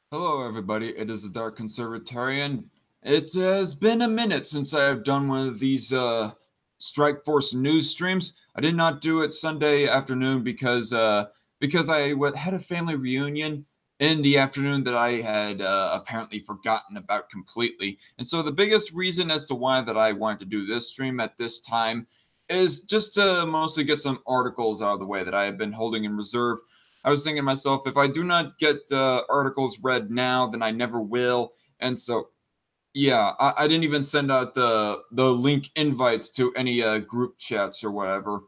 Hello, everybody. It is the Dark Conservatarian. It has been a minute since I have done one of these Strike Force news streams. I did not do it Sunday afternoon because had a family reunion in the afternoon that I had apparently forgotten about completely. And so the biggest reason as to why that I wanted to do this stream at this time is just to mostly get some articles out of the way that I have been holding in reserve. I was thinking to myself, if I do not get articles read now, then I never will. And so, yeah, I didn't even send out the link invites to any group chats or whatever.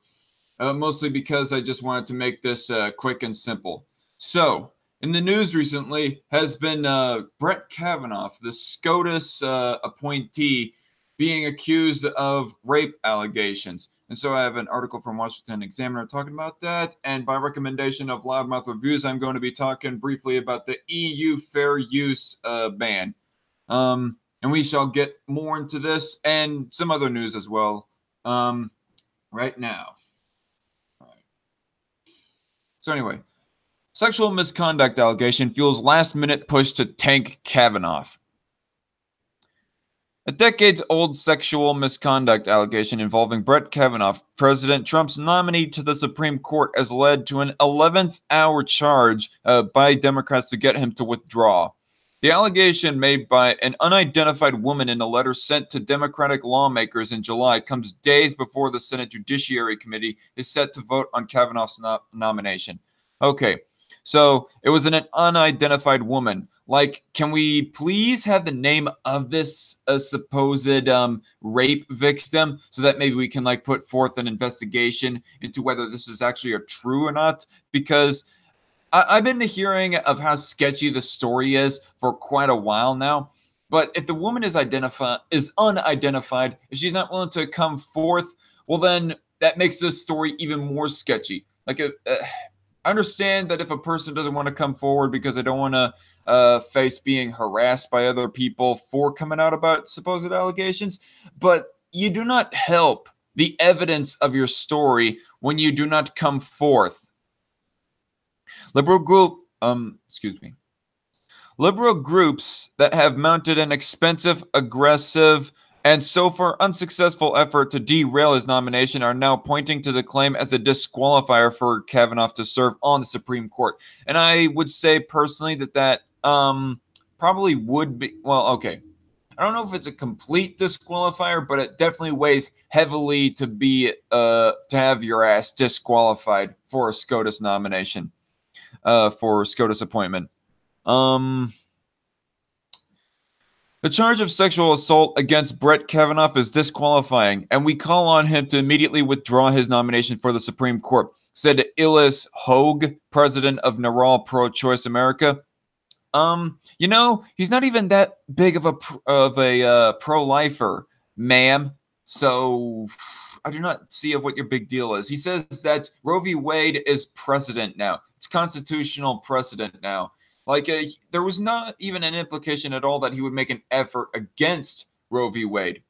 Mostly because I just wanted to make this quick and simple. So, in the news recently has been Brett Kavanaugh, the SCOTUS appointee, being accused of rape allegations. And so I have an article from Washington Examiner talking about that. And by recommendation of Loudmouth Reviews, I'm going to be talking briefly about the EU fair use ban. And we shall get more into this and some other news as well right now. So anyway, sexual misconduct allegation fuels last-minute push to tank Kavanaugh. A decades-old sexual misconduct allegation involving Brett Kavanaugh, President Trump's nominee to the Supreme Court, has led to an 11th-hour charge by Democrats to get him to withdraw. The allegation made by an unidentified woman in a letter sent to Democratic lawmakers in July comes days before the Senate Judiciary Committee is set to vote on Kavanaugh's nomination. Okay, so it was an unidentified woman. Like, can we please have the name of this supposed rape victim so that maybe we can like put forth an investigation into whether this is actually true or not? Because I've been hearing of how sketchy the story is for quite a while now. But if the woman is unidentified, if she's not willing to come forth, well, then that makes this story even more sketchy. Like, I understand that if a person doesn't want to come forward because they don't want to face being harassed by other people for coming out about supposed allegations, but you do not help the evidence of your story when you do not come forth. Liberal groups that have mounted an expensive, aggressive, and so far unsuccessful effort to derail his nomination are now pointing to the claim as a disqualifier for Kavanaugh to serve on the Supreme Court. And I would say personally that probably would be, well, okay. I don't know if it's a complete disqualifier, but it definitely weighs heavily to be to have your ass disqualified for a SCOTUS nomination, for a SCOTUS appointment. The charge of sexual assault against Brett Kavanaugh is disqualifying, and we call on him to immediately withdraw his nomination for the Supreme Court, said Illis Hogue, president of NARAL Pro-Choice America. He's not even that big of a pro-lifer, ma'am. So I do not see what your big deal is. He says that Roe v. Wade is precedent now. It's constitutional precedent now. Like, there was not even an implication at all that he would make an effort against Roe v. Wade.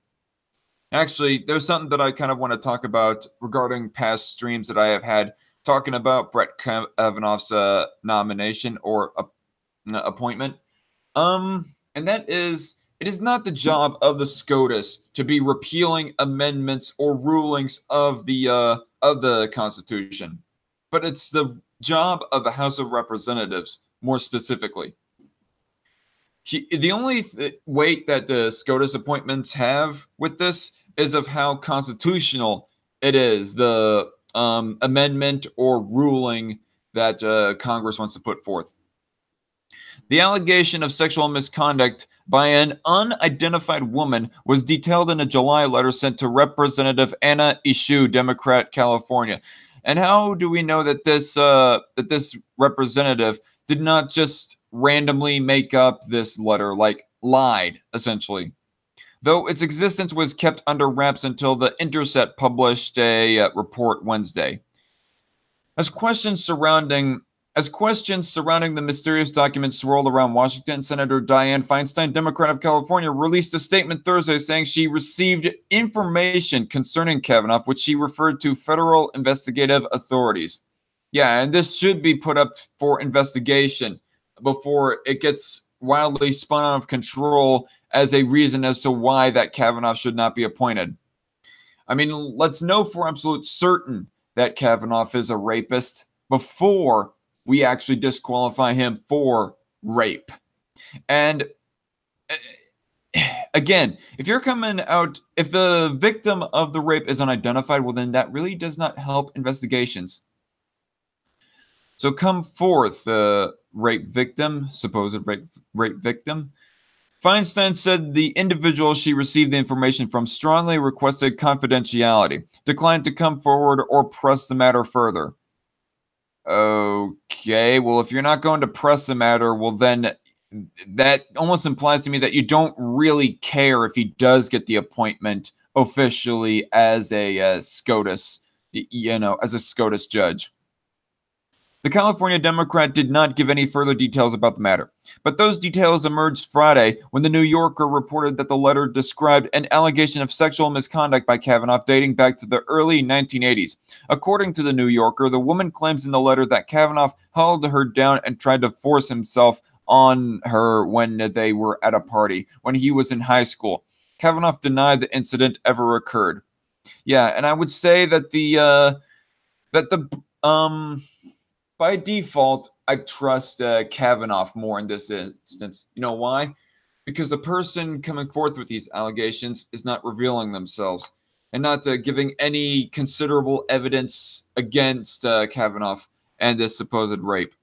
Actually, there's something that I kind of want to talk about regarding past streams that I have had talking about Brett Kavanaugh's nomination or appointment. And that is, it is not the job of the SCOTUS to be repealing amendments or rulings of the Constitution, but it's the job of the House of Representatives. More specifically, the only weight that the SCOTUS appointments have with this is of how constitutional it is, the amendment or ruling that Congress wants to put forth. The allegation of sexual misconduct by an unidentified woman was detailed in a July letter sent to Representative Anna Eshoo, Democrat, California. And how do we know that this representative did not just randomly make up this letter, like lied, essentially? Though its existence was kept under wraps until The Intercept published a report Wednesday. As questions surrounding the mysterious document swirled around Washington, Senator Dianne Feinstein, Democrat of California, released a statement Thursday saying she received information concerning Kavanaugh, which she referred to federal investigative authorities. Yeah, and this should be put up for investigation before it gets wildly spun out of control as a reason as to why that Kavanaugh should not be appointed. I mean, let's know for absolute certain that Kavanaugh is a rapist before we actually disqualify him for rape. And again, if you're coming out, if the victim of the rape is unidentified, well, then that really does not help investigations. So come forth, rape victim, supposed rape victim. Feinstein said the individual she received the information from strongly requested confidentiality, declined to come forward or press the matter further. Okay, well, if you're not going to press the matter, well, then that almost implies to me that you don't really care if he does get the appointment officially as a SCOTUS, as a SCOTUS judge. The California Democrat did not give any further details about the matter, but those details emerged Friday when the New Yorker reported that the letter described an allegation of sexual misconduct by Kavanaugh dating back to the early 1980s. According to the New Yorker, the woman claims in the letter that Kavanaugh held her down and tried to force himself on her when they were at a party when he was in high school. Kavanaugh denied the incident ever occurred. Yeah, and I would say that by default, I trust Kavanaugh more in this instance. You know why? Because the person coming forth with these allegations is not revealing themselves and not giving any considerable evidence against Kavanaugh and this supposed rape.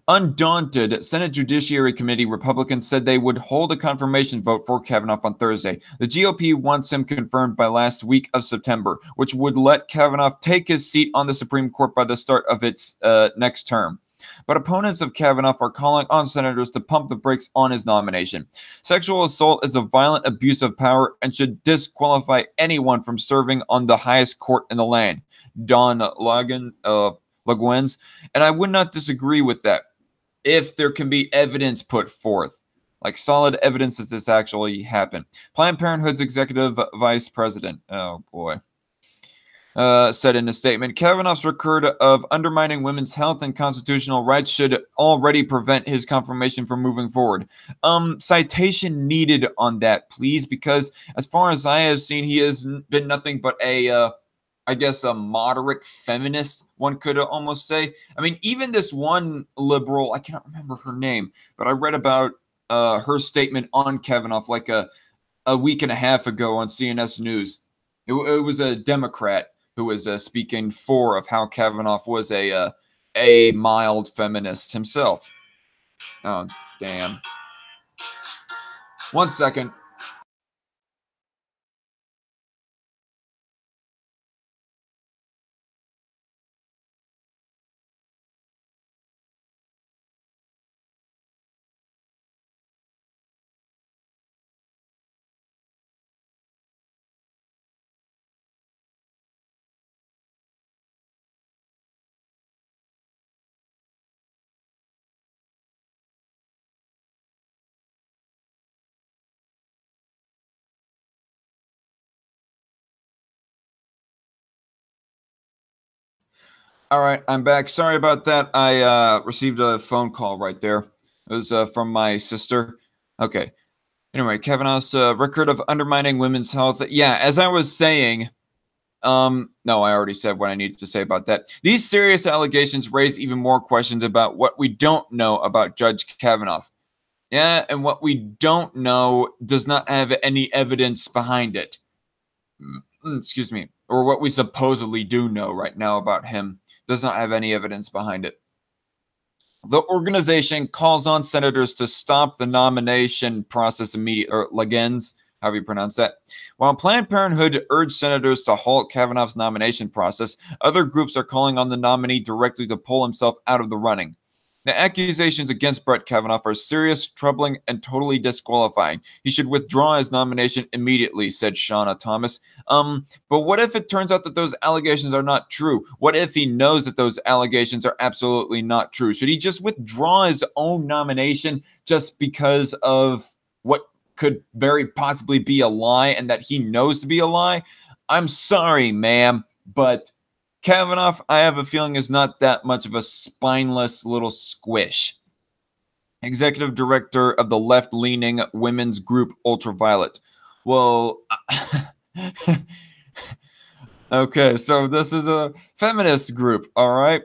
Undaunted, Senate Judiciary Committee Republicans said they would hold a confirmation vote for Kavanaugh on Thursday. The GOP wants him confirmed by last week of September, which would let Kavanaugh take his seat on the Supreme Court by the start of its next term. But opponents of Kavanaugh are calling on senators to pump the brakes on his nomination. Sexual assault is a violent abuse of power and should disqualify anyone from serving on the highest court in the land. Don Laguens, and I would not disagree with that if there can be evidence put forth, like solid evidence that this actually happened. Planned Parenthood's executive vice president, said in a statement, Kavanaugh's record of undermining women's health and constitutional rights should already prevent his confirmation from moving forward. Citation needed on that, please, because as far as I have seen, he has been nothing but a moderate feminist, one could almost say. I mean, even this one liberal, I cannot remember her name, but I read about her statement on Kavanaugh like a week and a half ago on CNS News. It was a Democrat who was speaking for of how Kavanaugh was a mild feminist himself. Oh, damn. 1 second. All right, I'm back. Sorry about that. I received a phone call right there. It was from my sister. Okay. Anyway, Kavanaugh's record of undermining women's health. Yeah, as I was saying, no, I already said what I needed to say about that. These serious allegations raise even more questions about what we don't know about Judge Kavanaugh. Yeah, and what we don't know does not have any evidence behind it. Excuse me. Or what we supposedly do know right now about him does not have any evidence behind it. The organization calls on senators to stop the nomination process immediately, or Lagens, however you pronounce that. While Planned Parenthood urged senators to halt Kavanaugh's nomination process, other groups are calling on the nominee directly to pull himself out of the running. The accusations against Brett Kavanaugh are serious, troubling, and totally disqualifying. He should withdraw his nomination immediately, said Shauna Thomas. But what if it turns out that those allegations are not true? What if he knows that those allegations are absolutely not true? Should he just withdraw his own nomination just because of what could very possibly be a lie and that he knows to be a lie? I'm sorry, ma'am, but Kavanaugh, I have a feeling, is not that much of a spineless little squish. Executive director of the left-leaning women's group Ultraviolet. Well, okay, so this is a feminist group, all right?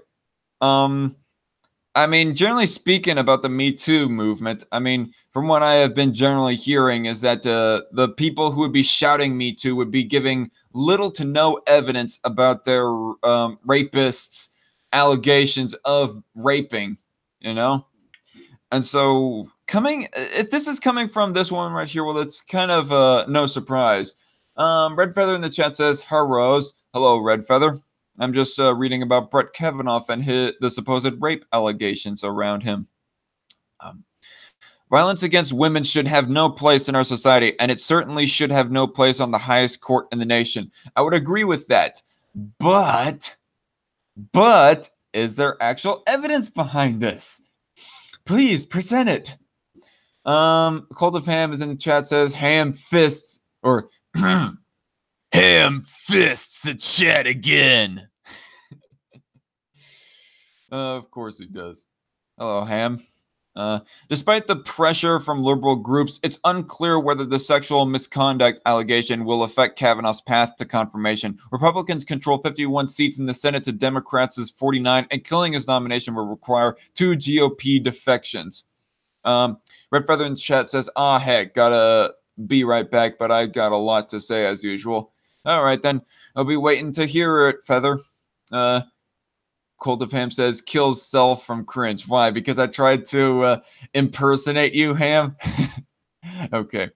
I mean, generally speaking about the Me Too movement, I mean, from what I have been generally hearing is that the people who would be shouting Me Too would be giving little to no evidence about their rapists' allegations of raping, you know? And so if this is coming from this one right here, well, it's kind of no surprise. Red Feather in the chat says, hello, Red Feather. I'm just reading about Brett Kavanaugh and the supposed rape allegations around him. Violence against women should have no place in our society, and it certainly should have no place on the highest court in the nation. I would agree with that. But is there actual evidence behind this? Please present it. Cult of Ham is in the chat, says ham fists or ham fists the chat again. Of course he does. Hello, Ham. Despite the pressure from liberal groups, it's unclear whether the sexual misconduct allegation will affect Kavanaugh's path to confirmation. Republicans control 51 seats in the Senate to Democrats' 49, and killing his nomination will require 2 GOP defections. Red Feather in the chat says, heck, gotta be right back, but I got a lot to say as usual. All right, then. I'll be waiting to hear it, Feather. Cold of Ham says, kills self from cringe. Why? Because I tried to impersonate you, Ham? Okay.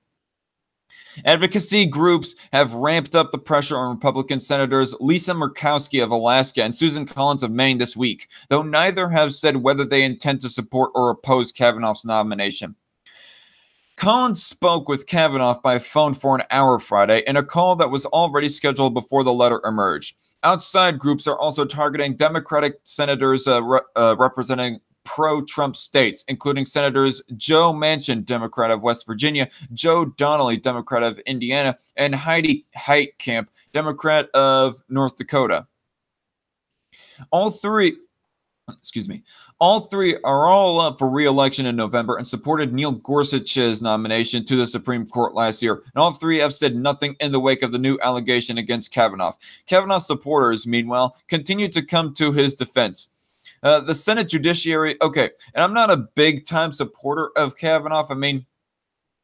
Advocacy groups have ramped up the pressure on Republican Senators Lisa Murkowski of Alaska and Susan Collins of Maine this week, though neither have said whether they intend to support or oppose Kavanaugh's nomination. Collins spoke with Kavanaugh by phone for an hour Friday in a call that was already scheduled before the letter emerged. Outside groups are also targeting Democratic senators representing pro-Trump states, including Senators Joe Manchin, Democrat of West Virginia, Joe Donnelly, Democrat of Indiana, and Heidi Heitkamp, Democrat of North Dakota. All three are all up for re-election in November and supported Neil Gorsuch's nomination to the Supreme Court last year. And all three have said nothing in the wake of the new allegation against Kavanaugh. Kavanaugh's supporters, meanwhile, continue to come to his defense. The Senate Judiciary, okay, and I'm not a big-time supporter of Kavanaugh. I mean,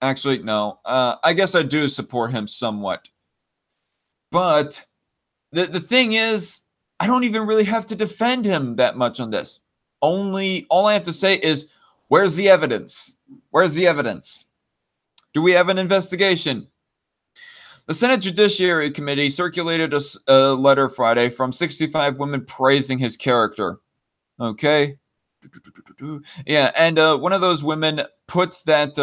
actually, no. I guess I do support him somewhat. But the thing is, I don't even really have to defend him that much on this. All I have to say is, where's the evidence? Where's the evidence? Do we have an investigation? The Senate Judiciary Committee circulated a letter Friday from 65 women praising his character. Okay. Yeah, and one of those women puts that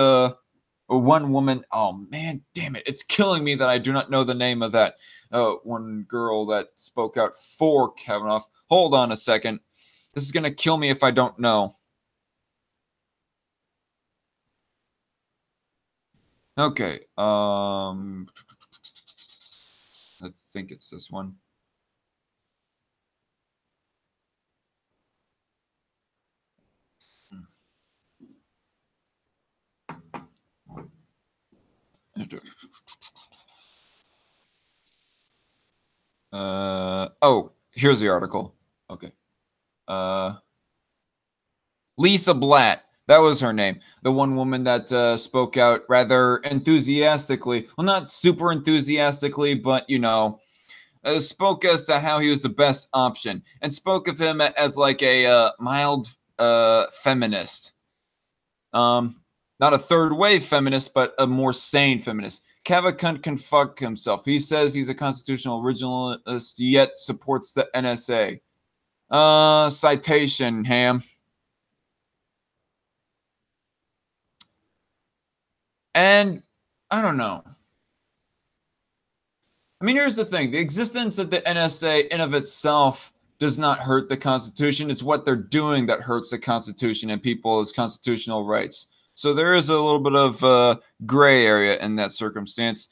one woman, oh man, damn it, it's killing me that I do not know the name of that one girl that spoke out for Kavanaugh. Hold on a second. This is going to kill me if I don't know. Okay. I think it's this one. Oh, here's the article. Okay. Lisa Blatt. That was her name. The one woman that spoke out rather enthusiastically. Well, not super enthusiastically, but, you know, spoke as to how he was the best option. And spoke of him as like a mild feminist. Not a third-wave feminist, but a more sane feminist. Kavanaugh can fuck himself. He says he's a constitutional originalist, yet supports the NSA. Citation, Ham. And I don't know. I mean, here's the thing. The existence of the NSA in of itself does not hurt the Constitution. It's what they're doing that hurts the Constitution and people's constitutional rights. So there is a little bit of gray area in that circumstance.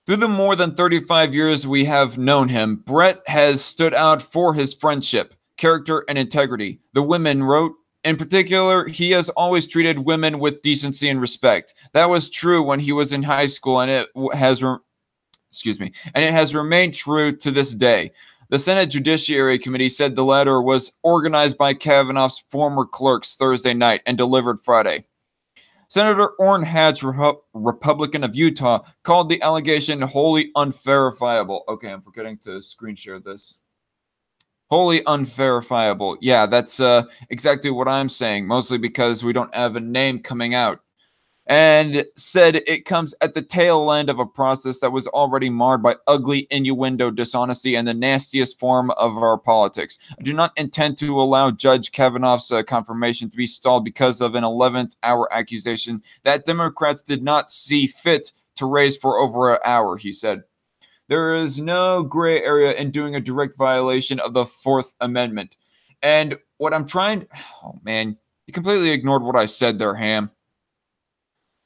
Through the more than 35 years we have known him, Brett has stood out for his friendship, character, and integrity. The women wrote, in particular, he has always treated women with decency and respect. That was true when he was in high school, and it has and it has remained true to this day. The Senate Judiciary Committee said the letter was organized by Kavanaugh's former clerks Thursday night and delivered Friday. Senator Orrin Hatch, Republican of Utah, called the allegation wholly unverifiable. Okay, I'm forgetting to screen share this. Wholly unverifiable. Yeah, that's exactly what I'm saying, mostly because we don't have a name coming out. And said it comes at the tail end of a process that was already marred by ugly innuendo, dishonesty, and the nastiest form of our politics. I do not intend to allow Judge Kavanaugh's confirmation to be stalled because of an 11th hour accusation that Democrats did not see fit to raise for over an hour, he said. There is no gray area in doing a direct violation of the Fourth Amendment. And what I'm trying... Oh, man. You completely ignored what I said there, Ham.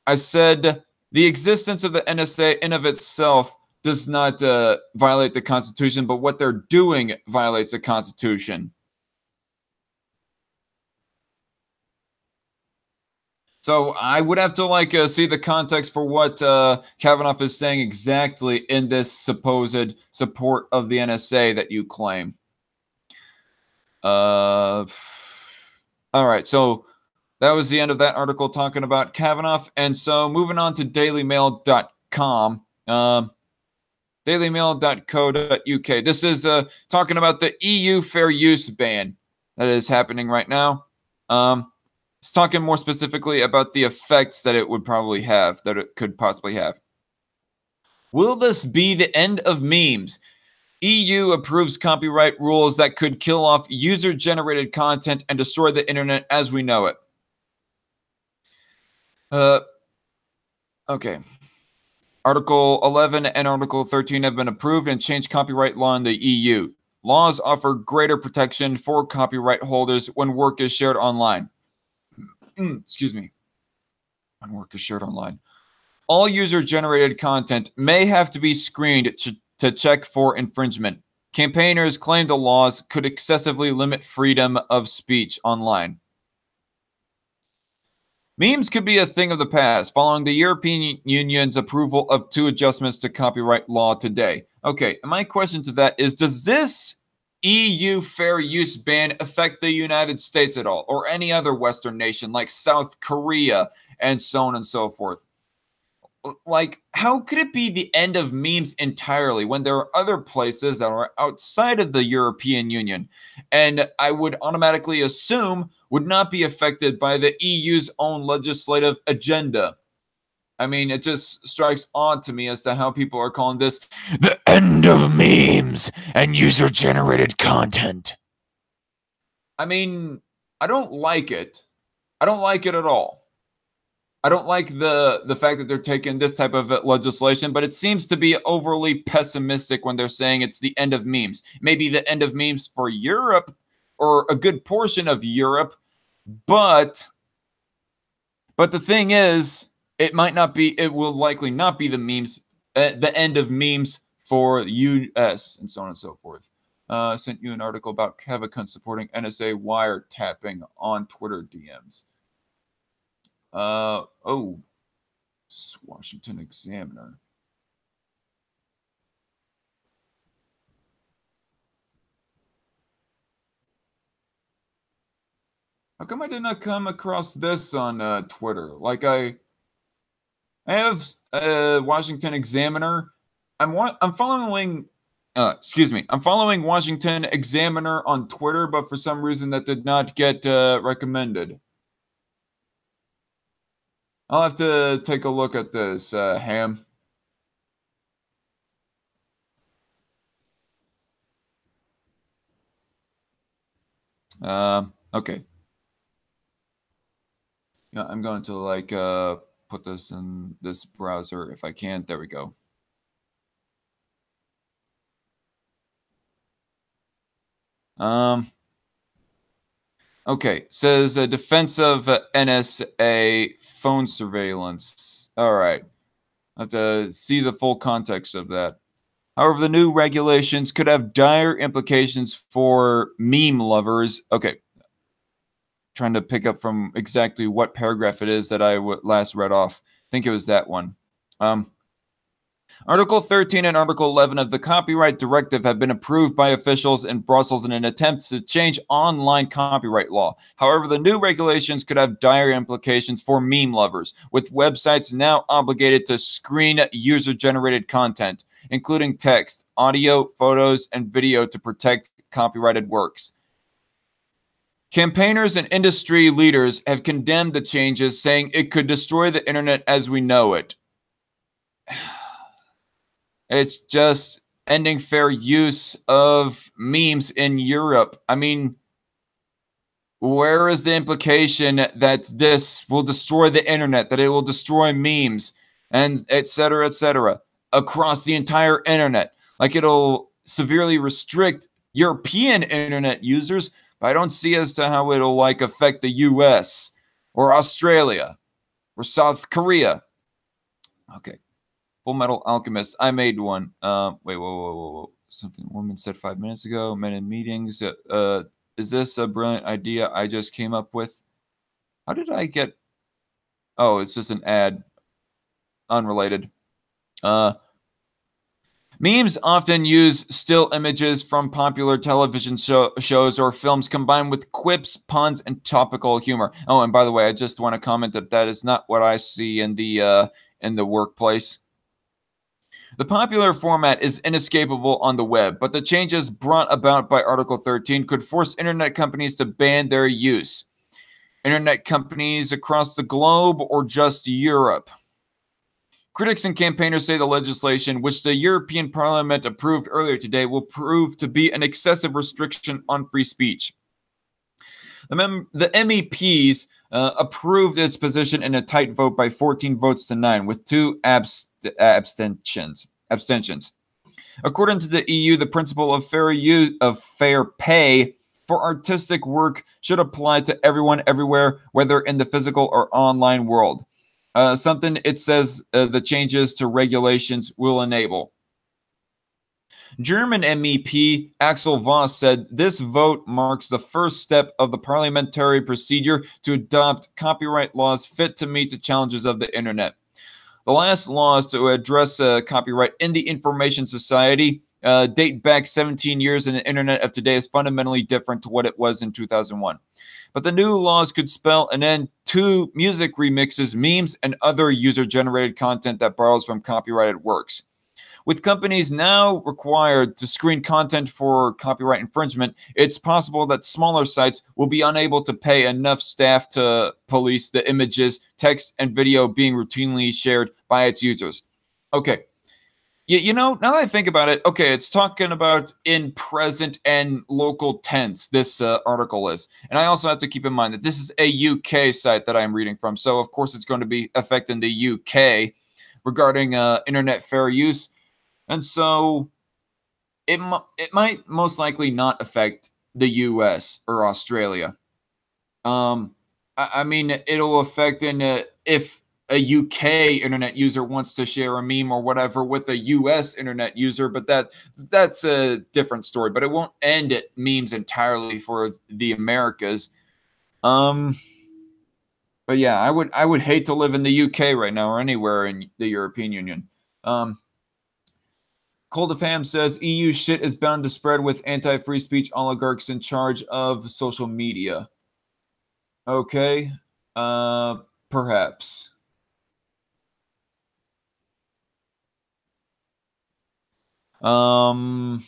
I said the existence of the NSA in of itself does not violate the Constitution, but what they're doing violates the Constitution. So I would have to see the context for what Kavanaugh is saying exactly in this supposed support of the NSA that you claim. All right, so that was the end of that article talking about Kavanaugh. And so moving on to dailymail.com, dailymail.co.uk. This is talking about the EU fair use ban that is happening right now. It's talking more specifically about the effects that it would probably have, that it could possibly have. Will this be the end of memes? EU approves copyright rules that could kill off user-generated content and destroy the internet as we know it. Okay. Article 11 and Article 13 have been approved and changed copyright law in the EU. Laws offer greater protection for copyright holders when work is shared online. Excuse me. When work is shared online. All user-generated content may have to be screened to check for infringement. Campaigners claim the laws could excessively limit freedom of speech online. Memes could be a thing of the past, following the European Union's approval of 2 adjustments to copyright law today. Okay, and my question to that is, does this EU fair use ban affect the United States at all, or any other Western nation like South Korea, and so on and so forth? Like, how could it be the end of memes entirely when there are other places that are outside of the European Union, and I would automatically assume would not be affected by the EU's own legislative agenda? I mean, it just strikes odd to me as to how people are calling this the end of memes and user-generated content. I mean, I don't like it. I don't like it at all. I don't like the fact that they're taking this type of legislation, but it seems to be overly pessimistic when they're saying it's the end of memes. Maybe the end of memes for Europe or a good portion of Europe, but the thing is, it will likely not be the memes, the end of memes for US and so on and so forth. Sent you an article about Kavanaugh supporting NSA wiretapping on Twitter DMs. Washington Examiner. How come I did not come across this on Twitter? Like I have Washington Examiner. I'm following. I'm following Washington Examiner on Twitter, but for some reason that did not get recommended. I'll have to take a look at this, Ham. Okay. Yeah, I'm going to put this in this browser if I can. There we go. Okay, says defense of NSA phone surveillance. All right. I have to see the full context of that. However, the new regulations could have dire implications for meme lovers. Okay, trying to pick up from exactly what paragraph it is that I last read off. I think it was that one. Article 13 and Article 11 of the Copyright Directive have been approved by officials in Brussels in an attempt to change online copyright law. However, the new regulations could have dire implications for meme lovers, with websites now obligated to screen user-generated content, including text, audio, photos, and video to protect copyrighted works. Campaigners and industry leaders have condemned the changes, saying it could destroy the internet as we know it. It's just ending fair use of memes in Europe. I mean, where is the implication that this will destroy the internet, that it will destroy memes, and et cetera, across the entire internet? Like, it'll severely restrict European internet users, but I don't see as to how it'll, like, affect the US or Australia or South Korea. Okay. Full Metal Alchemist. I made one. Wait, whoa. Something a woman said 5 minutes ago. Men in meetings. Is this a brilliant idea I just came up with? How did I get... Oh, it's just an ad. Unrelated. Memes often use still images from popular television shows or films combined with quips, puns, and topical humor. Oh, and by the way, I just want to comment that that is not what I see in the workplace. The popular format is inescapable on the web, but the changes brought about by Article 13 could force internet companies to ban their use. Internet companies across the globe or just Europe? Critics and campaigners say the legislation, which the European Parliament approved earlier today, will prove to be an excessive restriction on free speech. The MEPs approved its position in a tight vote by 14 votes to 9, with 2 abstentions. According to the EU, the principle of fair pay for artistic work should apply to everyone, everywhere, whether in the physical or online world. Something it says the changes to regulations will enable. German MEP Axel Voss said this vote marks the first step of the parliamentary procedure to adopt copyright laws fit to meet the challenges of the internet. The last laws to address copyright in the information society date back 17 years, and the internet of today is fundamentally different to what it was in 2001. But the new laws could spell an end to music remixes, memes, and other user-generated content that borrows from copyrighted works. With companies now required to screen content for copyright infringement, it's possible that smaller sites will be unable to pay enough staff to police the images, text, and video being routinely shared by its users. Okay. You know, now that I think about it, okay, it's talking about in present and local tense, this article is. And I also have to keep in mind that this is a UK site that I'm reading from. So, of course, it's going to be affecting the UK regarding internet fair use. And so it might most likely not affect the US or Australia. I mean, it'll affect if a UK internet user wants to share a meme or whatever with a US internet user, but that's a different story. But it won't end at memes entirely for the Americas. But yeah, I would hate to live in the UK right now or anywhere in the European Union. Coldefam says EU shit is bound to spread with anti-free speech oligarchs in charge of social media. Okay, perhaps. Although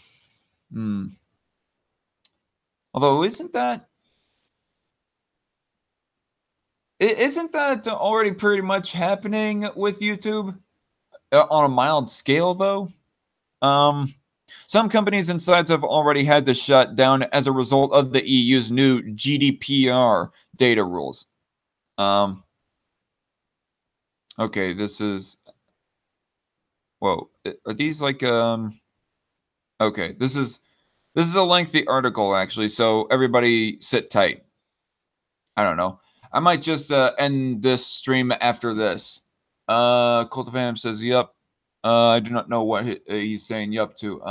isn't that already pretty much happening with YouTube on a mild scale though? Some companies and sites have already had to shut down as a result of the EU's new GDPR data rules. Okay, this is... Whoa, are these like... Okay, this is a lengthy article, actually, so everybody sit tight. I don't know. I might just end this stream after this. Cultivam says, "Yup." I do not know what he's saying yup to.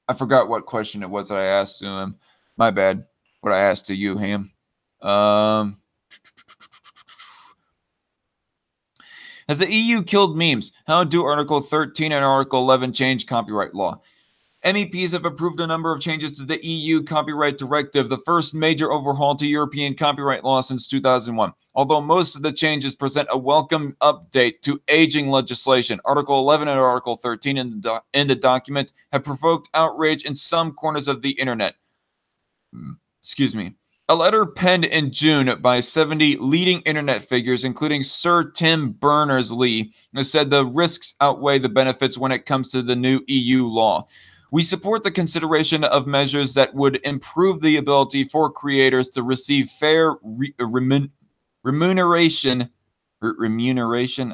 I forgot what question it was that I asked to him. My bad. What I asked to you, Ham. Has the EU killed memes? How do Article 13 and Article 11 change copyright law? MEPs have approved a number of changes to the EU Copyright Directive, the first major overhaul to European copyright law since 2001. Although most of the changes present a welcome update to aging legislation, Article 11 and Article 13 in the document have provoked outrage in some corners of the internet. Excuse me. A letter penned in June by 70 leading internet figures, including Sir Tim Berners-Lee, said the risks outweigh the benefits when it comes to the new EU law. We support the consideration of measures that would improve the ability for creators to receive fair remuneration,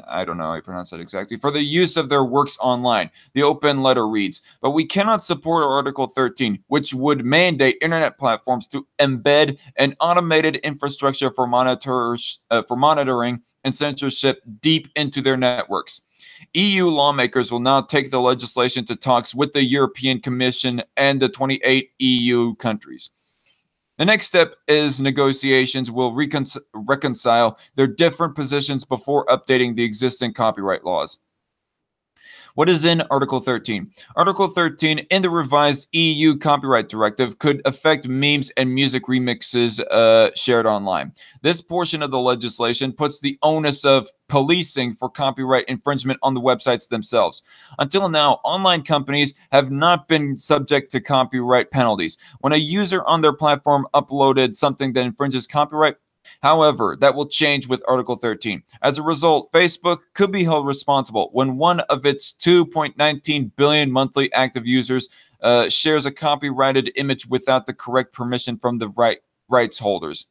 I don't know how I pronounce that exactly, for the use of their works online, the open letter reads. But we cannot support Article 13, which would mandate internet platforms to embed an automated infrastructure for monitoring and censorship deep into their networks. EU lawmakers will now take the legislation to talks with the European Commission and the 28 EU countries. The next step is negotiations will reconcile their different positions before updating the existing copyright laws. What is in Article 13? Article 13 in the revised EU Copyright Directive could affect memes and music remixes shared online. This portion of the legislation puts the onus of policing for copyright infringement on the websites themselves. Until now, online companies have not been subject to copyright penalties. When a user on their platform uploaded something that infringes copyright, however, that will change with Article 13. As a result, Facebook could be held responsible when one of its 2.19 billion monthly active users shares a copyrighted image without the correct permission from the rights holders.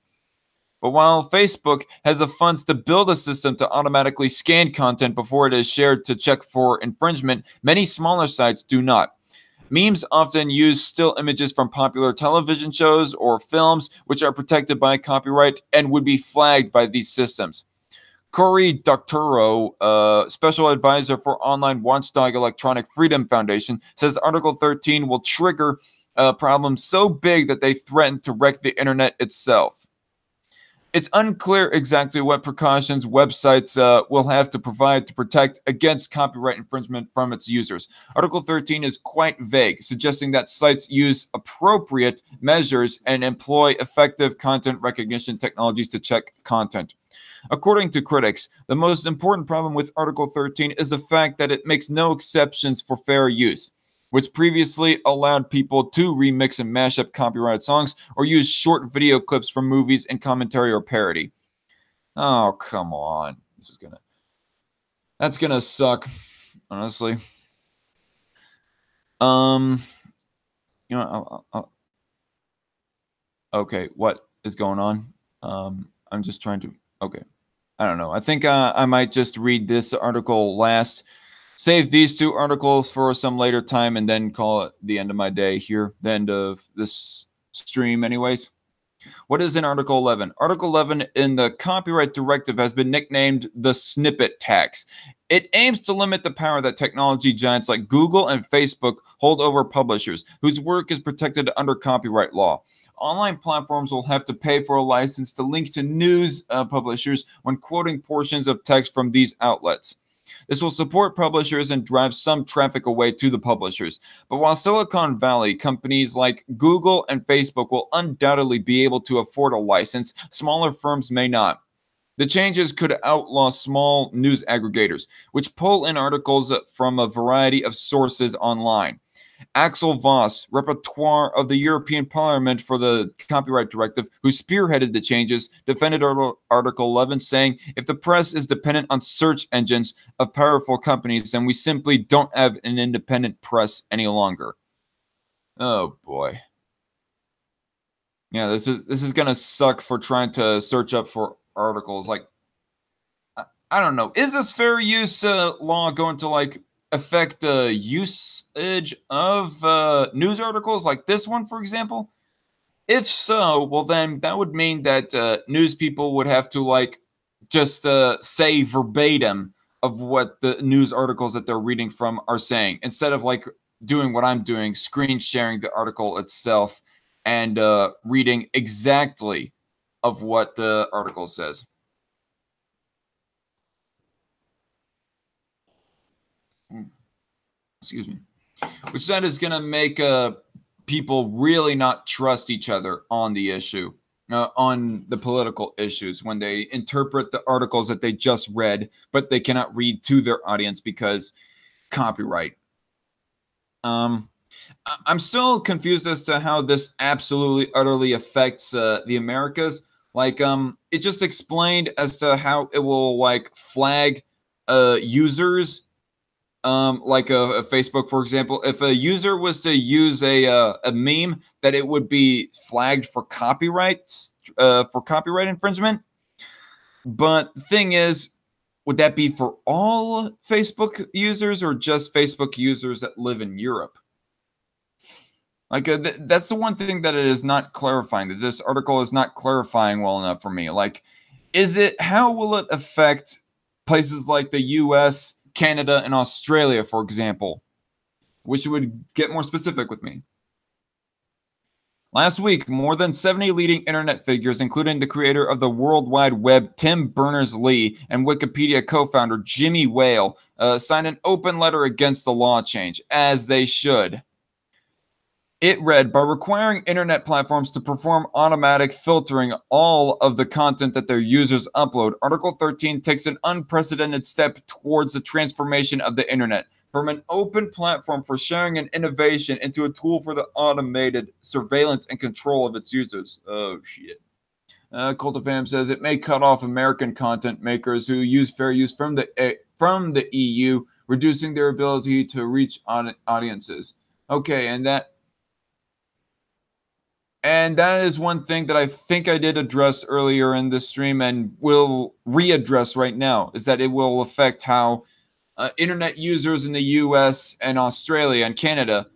But while Facebook has the funds to build a system to automatically scan content before it is shared to check for infringement, many smaller sites do not. Memes often use still images from popular television shows or films, which are protected by copyright and would be flagged by these systems. Cory Doctorow, special advisor for online watchdog Electronic Freedom Foundation, says Article 13 will trigger problems so big that they threaten to wreck the internet itself. It's unclear exactly what precautions websites will have to provide to protect against copyright infringement from its users. Article 13 is quite vague, suggesting that sites use appropriate measures and employ effective content recognition technologies to check content. According to critics, the most important problem with Article 13 is the fact that it makes no exceptions for fair use, which previously allowed people to remix and mash up copyrighted songs or use short video clips from movies in commentary or parody. Oh, come on. That's gonna suck, honestly. You know, okay, what is going on? I'm just trying to, okay. I don't know. I think I might just read this article last. Save these two articles for some later time and then call it the end of my day here, the end of this stream anyways. What is in Article 11? Article 11 in the Copyright Directive has been nicknamed the snippet tax. It aims to limit the power that technology giants like Google and Facebook hold over publishers whose work is protected under copyright law. Online platforms will have to pay for a license to link to news publishers when quoting portions of text from these outlets. This will support publishers and drive some traffic away to the publishers. But while Silicon Valley companies like Google and Facebook will undoubtedly be able to afford a license, smaller firms may not. The changes could outlaw small news aggregators, which pull in articles from a variety of sources online. Axel Voss, rapporteur of the European Parliament for the Copyright Directive, who spearheaded the changes, defended Article 11, saying, if the press is dependent on search engines of powerful companies, then we simply don't have an independent press any longer. Oh, boy. Yeah, this is going to suck for trying to search up for articles. Like, I don't know. Is this fair use law going to, like, affect the usage of news articles like this one, for example? If so, well, then that would mean that news people would have to, like, just say verbatim of what the news articles that they're reading from are saying, instead of like doing what I'm doing, screen sharing the article itself and reading exactly of what the article says. Excuse me. Which that is going to make people really not trust each other on the issue, on the political issues, when they interpret the articles that they just read, but they cannot read to their audience because copyright. I'm still confused as to how this absolutely, utterly affects the Americas. Like, it just explained as to how it will like flag users. Like a Facebook, for example, if a user was to use a meme, that it would be flagged for copyright infringement. But the thing is, would that be for all Facebook users or just Facebook users that live in Europe? Like that's the one thing that it is not clarifying. That this article is not clarifying well enough for me. Like, how will it affect places like the U.S., Canada, and Australia, for example? Wish you would get more specific with me. Last week, more than 70 leading internet figures, including the creator of the World Wide Web, Tim Berners-Lee, and Wikipedia co-founder Jimmy Whale, signed an open letter against the law change, as they should. It read, by requiring internet platforms to perform automatic filtering all of the content that their users upload, Article 13 takes an unprecedented step towards the transformation of the internet from an open platform for sharing and innovation into a tool for the automated surveillance and control of its users. Oh, shit. Cult of Fam says it may cut off American content makers who use fair use from the EU, reducing their ability to reach audiences. Okay, and that is one thing that I think I did address earlier in this stream and will readdress right now, is that it will affect how internet users in the US and Australia and Canada,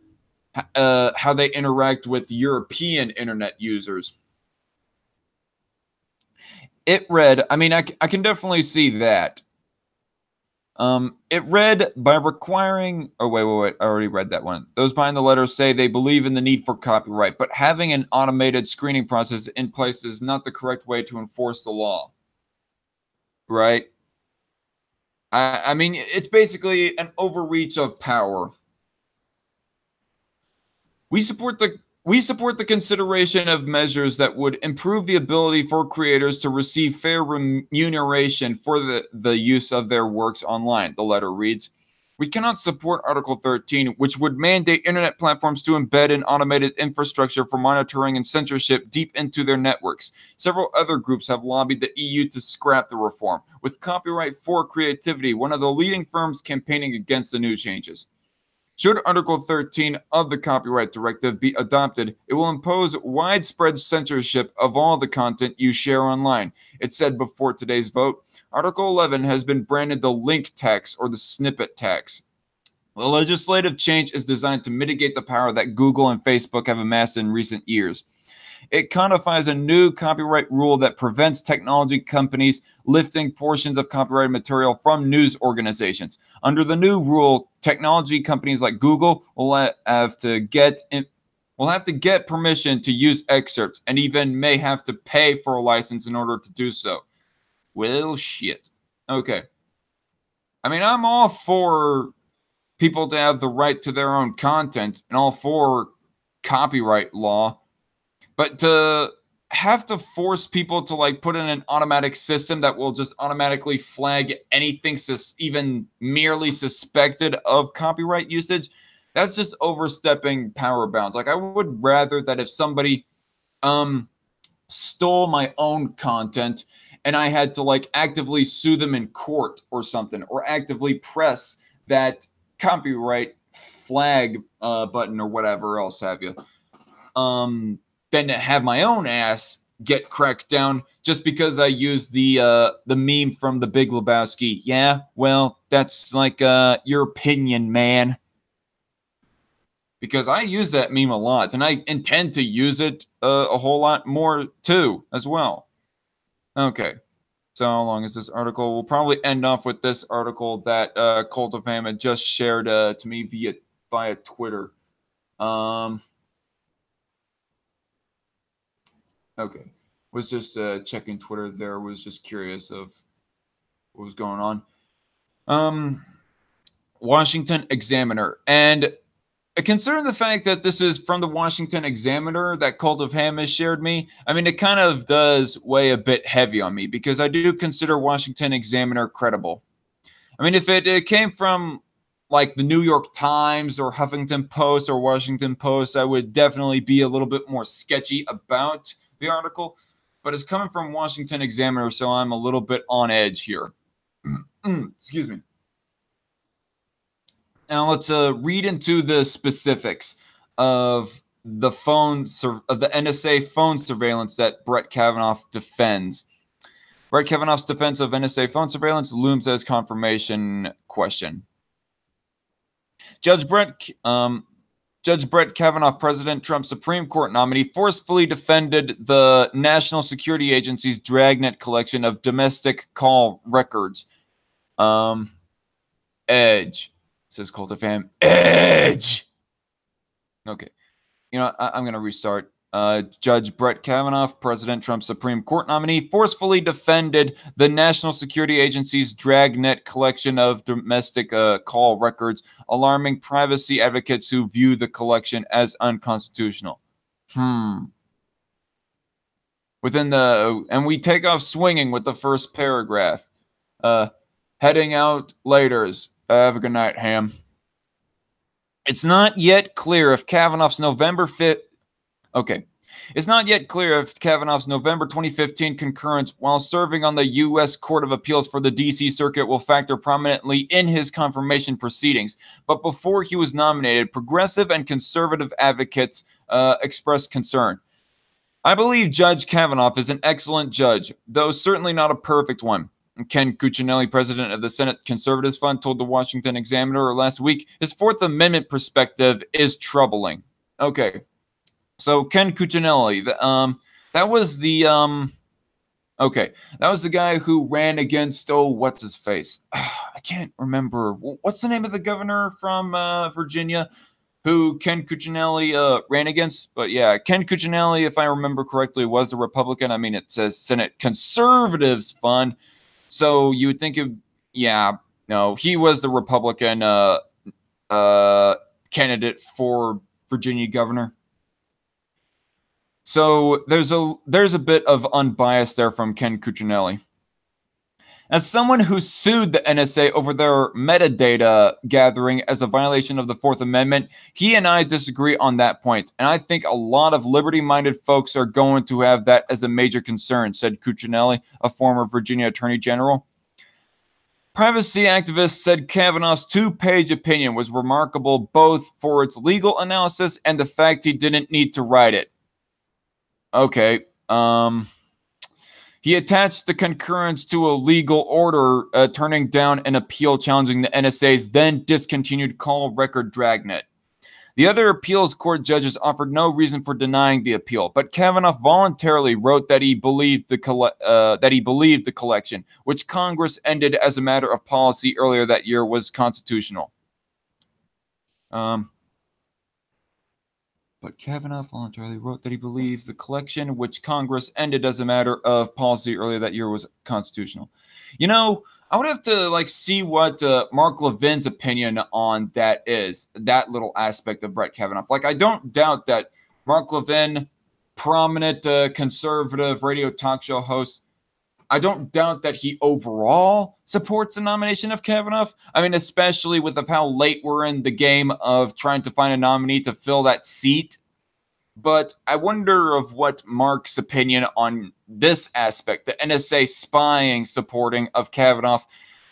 how they interact with European internet users. It read, I mean, I can definitely see that. It read, by requiring, oh, wait, I already read that one. Those behind the letter say they believe in the need for copyright, but having an automated screening process in place is not the correct way to enforce the law. Right? I mean, it's basically an overreach of power. We support the consideration of measures that would improve the ability for creators to receive fair remuneration for the use of their works online, the letter reads. We cannot support Article 13, which would mandate internet platforms to embed an automated infrastructure for monitoring and censorship deep into their networks. Several other groups have lobbied the EU to scrap the reform, with Copyright for Creativity, one of the leading firms campaigning against the new changes. Should Article 13 of the Copyright Directive be adopted, it will impose widespread censorship of all the content you share online. It said before today's vote. Article 11 has been branded the link tax or the snippet tax. The legislative change is designed to mitigate the power that Google and Facebook have amassed in recent years. It codifies a new copyright rule that prevents technology companies lifting portions of copyrighted material from news organizations. Under the new rule, technology companies like Google will have to get permission to use excerpts and even may have to pay for a license in order to do so. Well, shit. Okay. I mean, I'm all for people to have the right to their own content and all for copyright law. But to have to force people to like put in an automatic system that will just automatically flag anything even merely suspected of copyright usage, that's just overstepping power bounds. Like, I would rather that if somebody stole my own content and I had to like actively sue them in court or something, or actively press that copyright flag button or whatever else have you, than to have my own ass get cracked down just because I used the meme from The Big Lebowski. Yeah, well, that's like your opinion, man. Because I use that meme a lot, and I intend to use it a whole lot more too, as well. Okay. So how long is this article? We'll probably end off with this article that Cult of Ham had just shared to me via Twitter. Okay. Was just checking Twitter there. Was just curious of what was going on. Washington Examiner. And considering the fact that this is from the Washington Examiner that Cult of Ham has shared me, I mean, it kind of does weigh a bit heavy on me because I do consider Washington Examiner credible. I mean, if it came from like the New York Times or Huffington Post or Washington Post, I would definitely be a little bit more sketchy about the article. But it's coming from Washington Examiner, so I'm a little bit on edge here. Excuse me. Now let's read into the specifics of the NSA phone surveillance that Brett Kavanaugh defends. Brett Kavanaugh's defense of NSA phone surveillance looms as confirmation question. Judge Brett Kavanaugh, President Trump's Supreme Court nominee, forcefully defended the National Security Agency's dragnet collection of domestic call records. Edge. Says Cult of Ham. Edge. Okay. You know, I'm going to restart. Judge Brett Kavanaugh, President Trump's Supreme Court nominee, forcefully defended the National Security Agency's dragnet collection of domestic call records, alarming privacy advocates who view the collection as unconstitutional. And we take off swinging with the first paragraph. Heading out laters. Have a good night, Ham. It's not yet clear if Kavanaugh's November 5th. Okay. It's not yet clear if Kavanaugh's November 2015 concurrence while serving on the U.S. Court of Appeals for the D.C. Circuit will factor prominently in his confirmation proceedings. But before he was nominated, progressive and conservative advocates expressed concern. I believe Judge Kavanaugh is an excellent judge, though certainly not a perfect one. Ken Cuccinelli, president of the Senate Conservatives Fund, told the Washington Examiner last week his Fourth Amendment perspective is troubling. Okay, so Ken Cuccinelli, that was the guy who ran against what's his face? I can't remember. What's the name of the governor from Virginia who Ken Cuccinelli ran against? But yeah, Ken Cuccinelli, if I remember correctly, was the Republican. I mean, it says Senate Conservatives Fund. So you would think he was the Republican candidate for Virginia governor. So there's a bit of unbiased there from Ken Cuccinelli. As someone who sued the NSA over their metadata gathering as a violation of the Fourth Amendment, he and I disagree on that point, and I think a lot of liberty-minded folks are going to have that as a major concern, said Cuccinelli, a former Virginia Attorney General. Privacy activists said Kavanaugh's two-page opinion was remarkable both for its legal analysis and the fact he didn't need to write it. Okay, he attached the concurrence to a legal order turning down an appeal challenging the NSA's then discontinued call record dragnet. The other appeals court judges offered no reason for denying the appeal, but Kavanaugh voluntarily wrote that he believed the collection, which Congress ended as a matter of policy earlier that year, was constitutional. But Kavanaugh voluntarily wrote that he believed the collection, which Congress ended as a matter of policy earlier that year, was constitutional. You know, I would have to see what Mark Levin's opinion on that is, that little aspect of Brett Kavanaugh. I don't doubt that Mark Levin, prominent conservative radio talk show host, I don't doubt that he overall supports the nomination of Kavanaugh. I mean, especially with how late we're in the game of trying to find a nominee to fill that seat. But I wonder of what Mark's opinion on this aspect, the NSA spying supporting of Kavanaugh,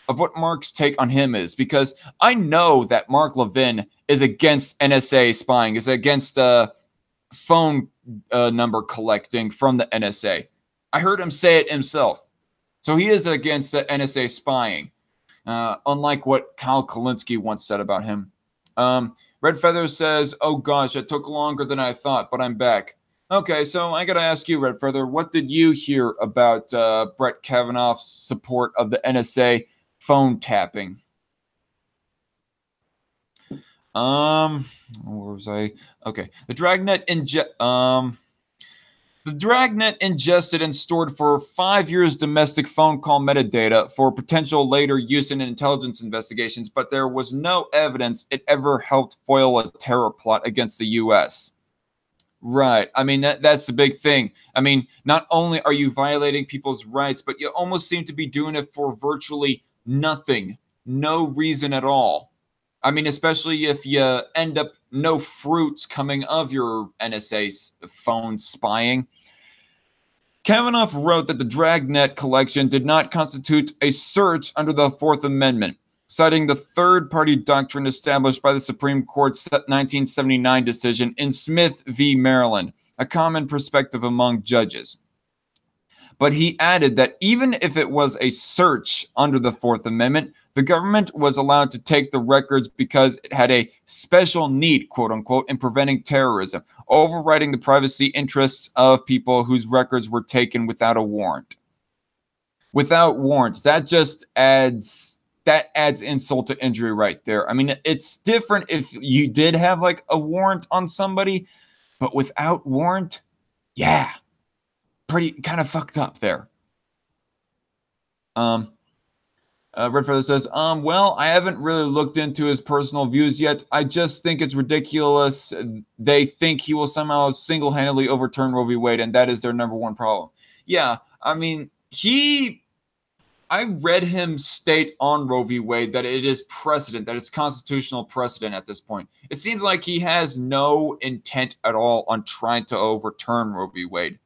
of what Mark's take on him is. Because I know that Mark Levin is against NSA spying, is against phone number collecting from the NSA. I heard him say it himself. So he is against the NSA spying, unlike what Kyle Kulinski once said about him. Red Feather says, oh gosh, it took longer than I thought, but I'm back. Okay, so I got to ask you, Red Feather, what did you hear about Brett Kavanaugh's support of the NSA phone tapping? Where was I? Okay, the Dragnet ingested and stored for 5 years domestic phone call metadata for potential later use in intelligence investigations, but there was no evidence it ever helped foil a terror plot against the U.S. Right. I mean, that's the big thing. I mean, not only are you violating people's rights, but you almost seem to be doing it for virtually nothing, no reason at all. I mean, especially if you end up no fruits coming of your NSA phone spying. Kavanaugh wrote that the Dragnet collection did not constitute a search under the Fourth Amendment, citing the third-party doctrine established by the Supreme Court's 1979 decision in Smith v. Maryland, a common perspective among judges. But he added that even if it was a search under the Fourth Amendment, the government was allowed to take the records because it had a special need, quote unquote, in preventing terrorism, overriding the privacy interests of people whose records were taken without a warrant. Without warrants, that adds insult to injury right there. I mean, it's different if you did have like a warrant on somebody, but without warrant, yeah, pretty kind of fucked up there. Red Feather says, well, I haven't really looked into his personal views yet. I just think it's ridiculous. They think he will somehow single-handedly overturn Roe v. Wade, and that is their number one problem. Yeah, I mean, I read him state on Roe v. Wade that it is precedent, that it's constitutional precedent at this point. It seems like he has no intent at all on trying to overturn Roe v. Wade.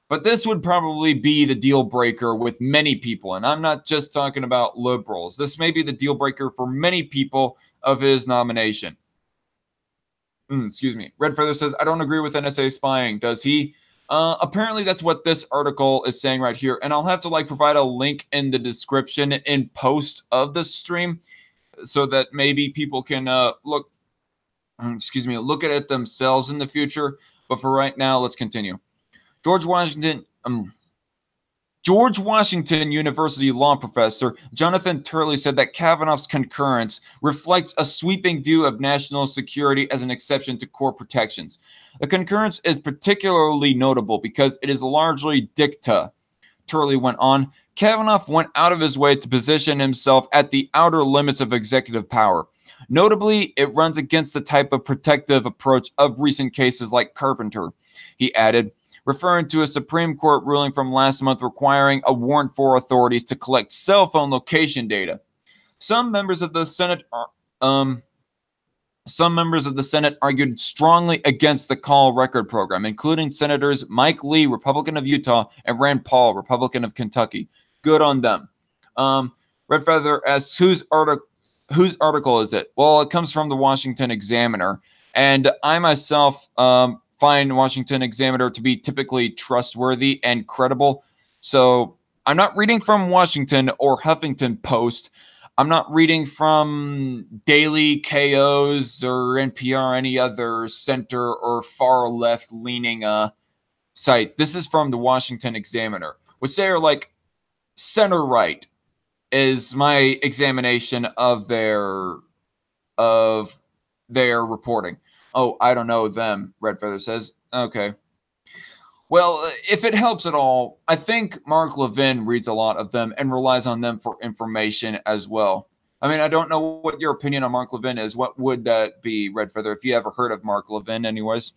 But this would probably be the deal breaker with many people. And I'm not just talking about liberals. This may be the deal breaker for many people of his nomination. Excuse me. Red Feather says, I don't agree with NSA spying. Does he? Apparently, that's what this article is saying right here. And I'll have to provide a link in the description in post of the stream so that maybe people can look at it themselves in the future. But for right now, let's continue. George Washington University law professor Jonathan Turley said that Kavanaugh's concurrence reflects a sweeping view of national security as an exception to core protections. The concurrence is particularly notable because it is largely dicta. Turley went on, Kavanaugh went out of his way to position himself at the outer limits of executive power. Notably, it runs against the type of protective approach of recent cases like Carpenter. He added, referring to a Supreme Court ruling from last month requiring a warrant for authorities to collect cell phone location data. Some members of the Senate argued strongly against the call record program, including Senators Mike Lee, Republican of Utah, and Rand Paul, Republican of Kentucky. Good on them. Red Feather asks, whose article is it? Well, it comes from the Washington Examiner, and I myself find Washington Examiner to be typically trustworthy and credible. So I'm not reading from Washington or Huffington Post. I'm not reading from Daily KOs or NPR, any other center or far left leaning sites. This is from the Washington Examiner, which they are center right is my examination of their reporting. Oh, I don't know them, Red Feather says. Okay. Well, if it helps at all, I think Mark Levin reads a lot of them and relies on them for information as well. I mean, I don't know what your opinion on Mark Levin is. What would that be, Red Feather, if you ever heard of Mark Levin anyways?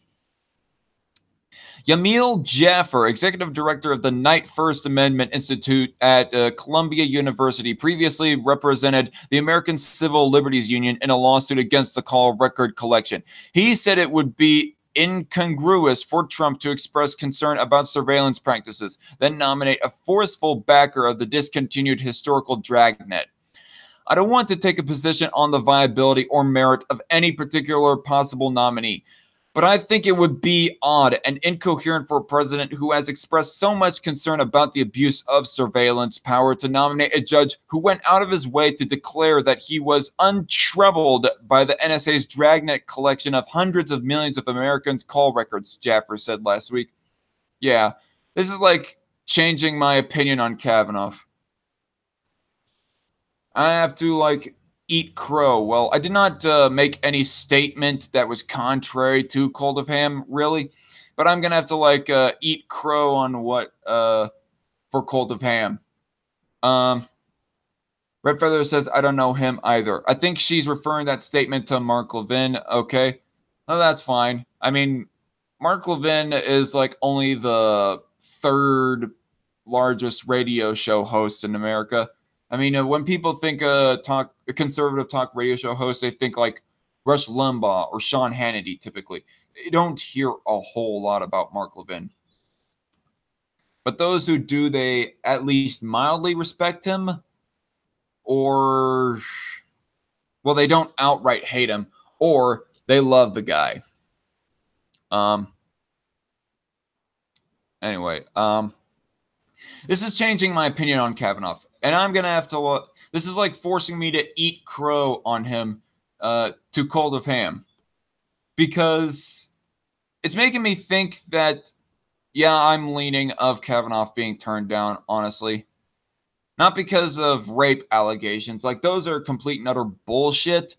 Yamil Jaffer, executive director of the Knight First Amendment Institute at Columbia University, previously represented the American Civil Liberties Union in a lawsuit against the call record collection. He said it would be incongruous for Trump to express concern about surveillance practices, then nominate a forceful backer of the discontinued historical dragnet. I don't want to take a position on the viability or merit of any particular possible nominee. But I think it would be odd and incoherent for a president who has expressed so much concern about the abuse of surveillance power to nominate a judge who went out of his way to declare that he was untroubled by the NSA's dragnet collection of hundreds of millions of Americans' call records, Jaffer said last week. Yeah, this is like changing my opinion on Kavanaugh. I have to like eat crow. Well, I did not make any statement that was contrary to Cold of Ham, really, but I'm gonna have to like eat crow on what for Cold of Ham. Red Feather says I don't know him either. I think she's referring that statement to Mark Levin. Okay, well, that's fine. I mean, Mark Levin is like only the third largest radio show host in America. I mean, when people think a conservative talk radio show host, they think like Rush Limbaugh or Sean Hannity. Typically, they don't hear a whole lot about Mark Levin. But those who do, they at least mildly respect him, or well, they don't outright hate him, or they love the guy. Anyway, this is changing my opinion on Kavanaugh, and I'm gonna have to. This is like forcing me to eat crow on him to Cold of Ham, because it's making me think that, yeah, I'm leaning of Kavanaugh being turned down, honestly. Not because of rape allegations. Like, those are complete and utter bullshit.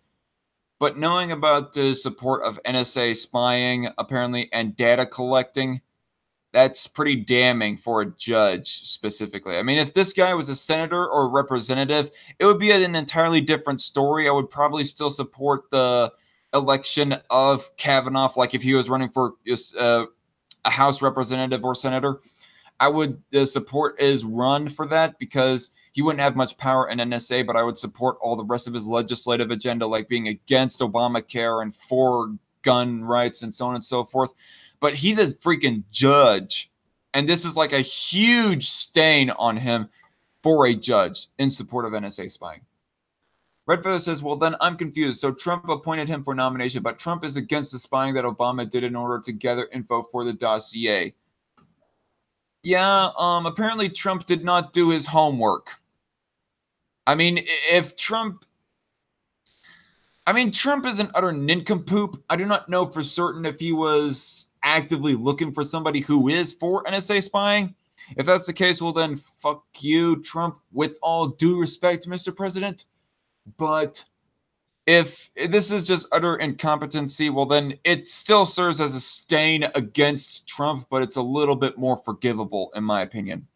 But knowing about the support of NSA spying, apparently, and data collecting, that's pretty damning for a judge, specifically. I mean, if this guy was a senator or a representative, it would be an entirely different story. I would probably still support the election of Kavanaugh, like if he was running for a House representative or senator. I would support his run for that because he wouldn't have much power in NSA, but I would support all the rest of his legislative agenda, like being against Obamacare and for gun rights and so on and so forth. But he's a freaking judge, and this is like a huge stain on him for a judge in support of NSA spying. Red Feather says, well, then I'm confused. So Trump appointed him for nomination, but Trump is against the spying that Obama did in order to gather info for the dossier. Yeah, apparently Trump did not do his homework. I mean, Trump is an utter nincompoop. I do not know for certain if he was actively looking for somebody who is for NSA spying. If that's the case, well then, fuck you, Trump, with all due respect, Mr. President. But if this is just utter incompetency, well then it still serves as a stain against Trump, but it's a little bit more forgivable, in my opinion.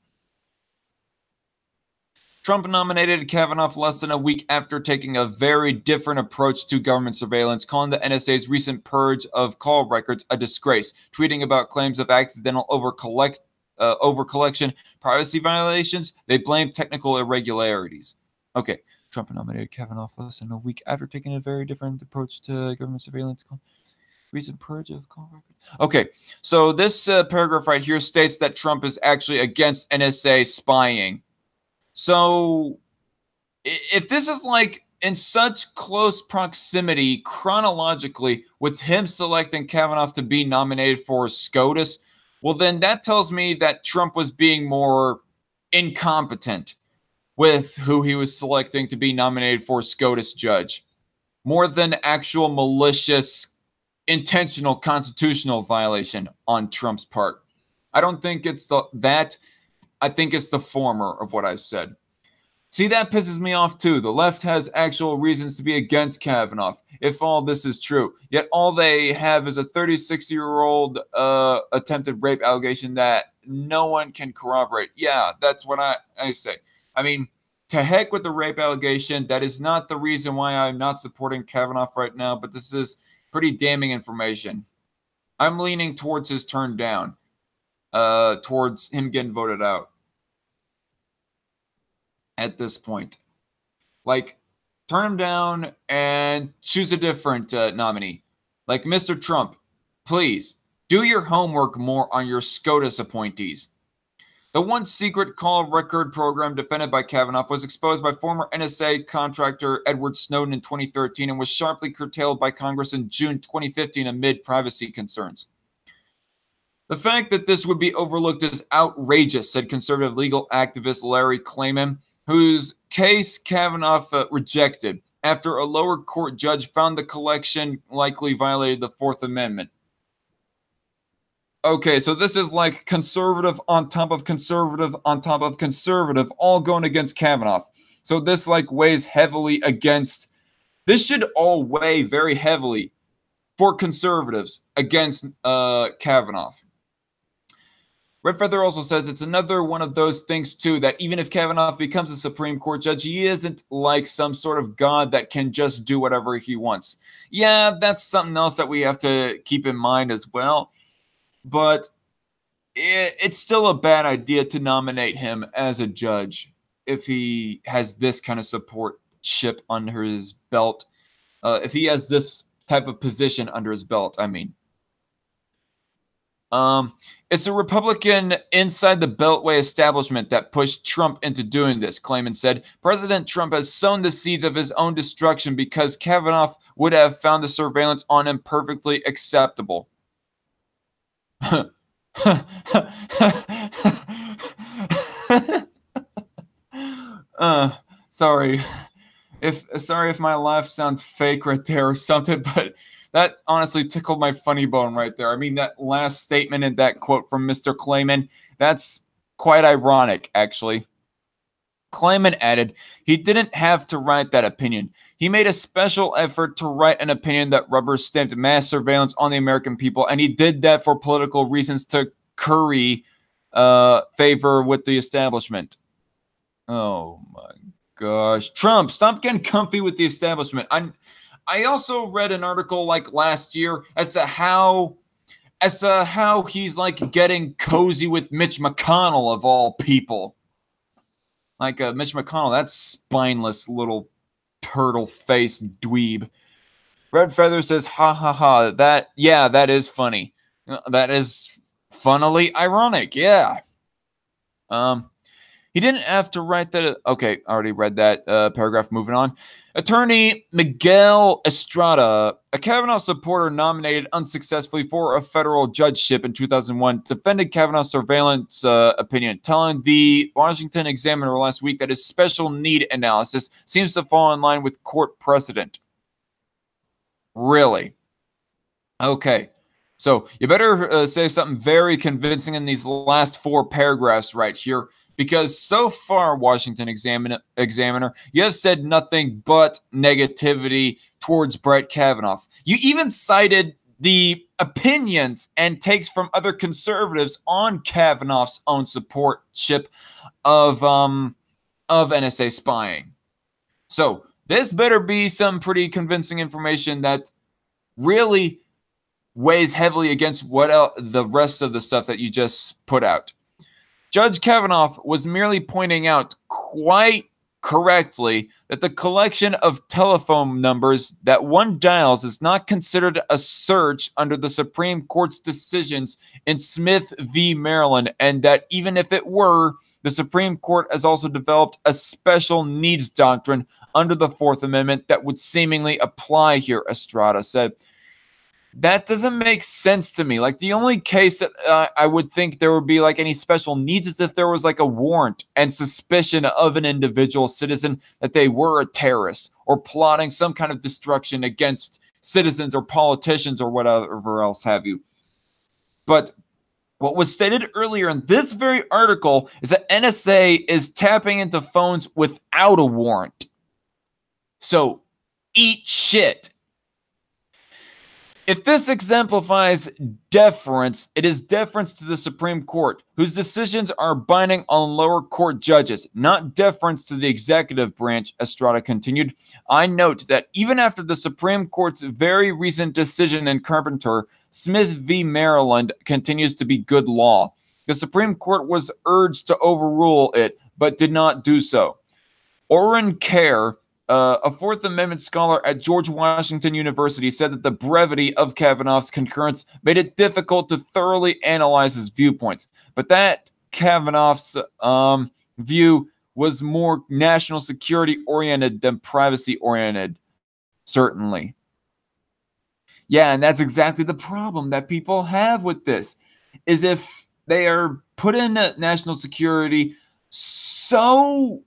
Trump nominated Kavanaugh less than a week after taking a very different approach to government surveillance, calling the NSA's recent purge of call records a disgrace, tweeting about claims of accidental overcollection, privacy violations. They blamed technical irregularities. Okay, Trump nominated Kavanaugh less than a week after taking a very different approach to government surveillance, recent purge of call records. Okay, so this paragraph right here states that Trump is actually against NSA spying. So if this is like in such close proximity chronologically with him selecting Kavanaugh to be nominated for SCOTUS, well, then that tells me that Trump was being more incompetent with who he was selecting to be nominated for SCOTUS judge, more than actual malicious, intentional constitutional violation on Trump's part. I don't think it's that. I think it's the former of what I've said. See, that pisses me off too. The left has actual reasons to be against Kavanaugh, if all this is true. Yet all they have is a 36-year-old attempted rape allegation that no one can corroborate. Yeah, that's what I say. I mean, to heck with the rape allegation. That is not the reason why I'm not supporting Kavanaugh right now, but this is pretty damning information. I'm leaning towards his turn down, towards him getting voted out at this point. Like, turn him down and choose a different nominee. Like, Mr. Trump, please do your homework more on your SCOTUS appointees. The once secret call record program defended by Kavanaugh was exposed by former NSA contractor Edward Snowden in 2013 and was sharply curtailed by Congress in June 2015 amid privacy concerns. The fact that this would be overlooked is outrageous, said conservative legal activist Larry Klayman, whose case Kavanaugh rejected after a lower court judge found the collection likely violated the Fourth Amendment. Okay, so this is like conservative on top of conservative on top of conservative, all going against Kavanaugh. So this like weighs heavily against. This should all weigh very heavily for conservatives against Kavanaugh. Red Feather also says it's another one of those things, too, that even if Kavanaugh becomes a Supreme Court judge, he isn't like some sort of god that can just do whatever he wants. Yeah, that's something else that we have to keep in mind as well. But it's still a bad idea to nominate him as a judge if he has this kind of support chip under his belt. If he has this type of position under his belt, I mean. It's a Republican inside the Beltway establishment that pushed Trump into doing this, Klayman said. President Trump has sown the seeds of his own destruction because Kavanaugh would have found the surveillance on him perfectly acceptable. Sorry if my laugh sounds fake right there or something, but that honestly tickled my funny bone right there. I mean, that last statement and that quote from Mr. Klayman, that's quite ironic, actually. Klayman added, he didn't have to write that opinion. He made a special effort to write an opinion that rubber-stamped mass surveillance on the American people, and he did that for political reasons to curry favor with the establishment. Oh, my gosh. Trump, stop getting comfy with the establishment. I also read an article like last year as to how he's like getting cozy with Mitch McConnell of all people. Like Mitch McConnell, that spineless little turtle-faced dweeb. Red Feather says, ha ha ha, that is funny. That is funnily ironic, yeah. He didn't have to write that. Okay, I already read that paragraph. Moving on. Attorney Miguel Estrada, a Kavanaugh supporter nominated unsuccessfully for a federal judgeship in 2001, defended Kavanaugh's surveillance opinion, telling the Washington Examiner last week that his special need analysis seems to fall in line with court precedent. Really? Okay. So you better say something very convincing in these last 4 paragraphs right here. Because so far, Washington Examiner, you have said nothing but negativity towards Brett Kavanaugh. You even cited the opinions and takes from other conservatives on Kavanaugh's own support chip of NSA spying. So this better be some pretty convincing information that really weighs heavily against what the rest of the stuff that you just put out. Judge Kavanaugh was merely pointing out quite correctly that the collection of telephone numbers that one dials is not considered a search under the Supreme Court's decisions in Smith v. Maryland, and that even if it were, the Supreme Court has also developed a special needs doctrine under the Fourth Amendment that would seemingly apply here, Estrada said. That doesn't make sense to me. Like, the only case that I would think there would be like any special needs is if there was like a warrant and suspicion of an individual citizen that they were a terrorist or plotting some kind of destruction against citizens or politicians or whatever else have you. But what was stated earlier in this very article is that NSA is tapping into phones without a warrant. So, eat shit. If this exemplifies deference, it is deference to the Supreme Court, whose decisions are binding on lower court judges, not deference to the executive branch, Estrada continued. I note that even after the Supreme Court's very recent decision in Carpenter, Smith v. Maryland continues to be good law. The Supreme Court was urged to overrule it, but did not do so. Orrin Kerr, a Fourth Amendment scholar at George Washington University, said that the brevity of Kavanaugh's concurrence made it difficult to thoroughly analyze his viewpoints. But that Kavanaugh's view was more national security oriented than privacy oriented. Certainly. Yeah, and that's exactly the problem that people have with this, is if they are put in national security, so